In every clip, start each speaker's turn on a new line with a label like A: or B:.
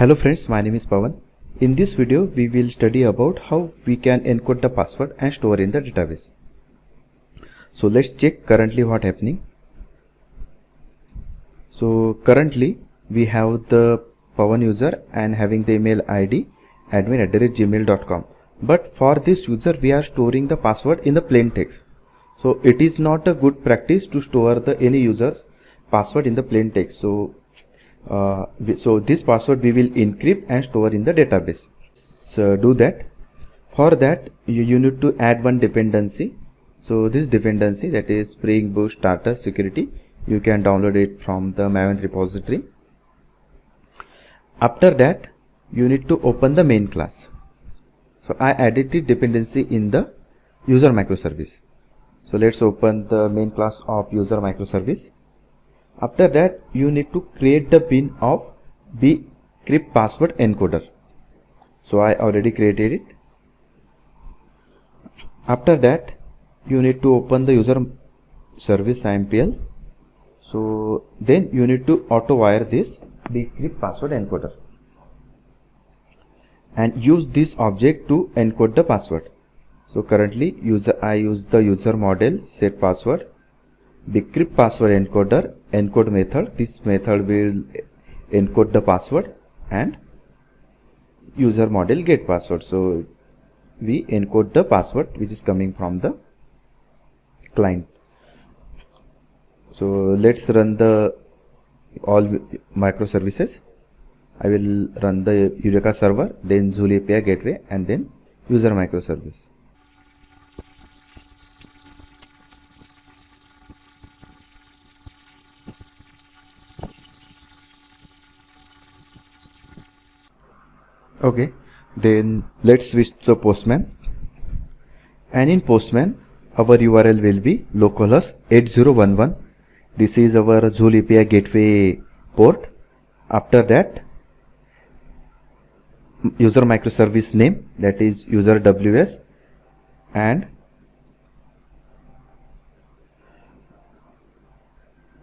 A: Hello friends, my name is Pawan. In this video, we will study about how we can encode the password and store in the database. So let's check currently what happening. So currently we have the Pawan user and having the email ID admin@gmail.com. But for this user, we are storing the password in the plain text. So it is not a good practice to store any user's password in the plain text. So this password we will encrypt and store in the database. So do that. For that you need to add one dependency. So this dependency, that is Spring Boot Starter Security, you can download it from the Maven repository. After that you need to open the main class. So I added the dependency in the user microservice. So let's open the main class of user microservice. After that you need to create the bin of bcrypt password encoder. So I already created it. After that you need to open the user service IMPL. So then you need to auto wire this bcrypt password encoder and use this object to encode the password. So currently I use the user model set password bcrypt password encoder encode method. This method will encode the password and user model get password. So we encode the password which is coming from the client. So let's run the all microservices. I will run the Eureka server, then Joule API gateway, and then user microservice. Okay, then let's switch to the Postman, and in Postman our URL will be localhost 8011. This is our Joule API gateway port. After that user microservice name, that is user WS, and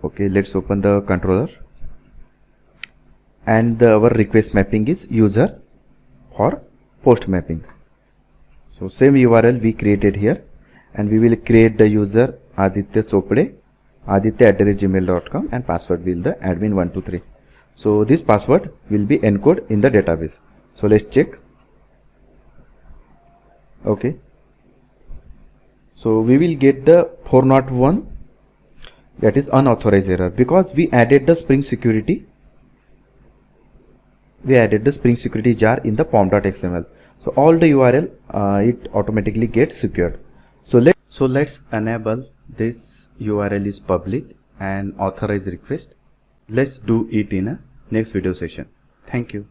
A: okay, let's open the controller, and our request mapping is user for post mapping. So same URL we created here, and we will create the user Aditya Chopde, aditya@gmail.com, and password will the admin123. So this password will be encoded in the database. So let's check. Okay, so we will get the 401, that is unauthorized error, because we added the Spring Security. We added the Spring Security jar in the pom.xml. So all the URL it automatically gets secured. So let's enable this URL is public and authorized request. Let's do it in a next video session. Thank you.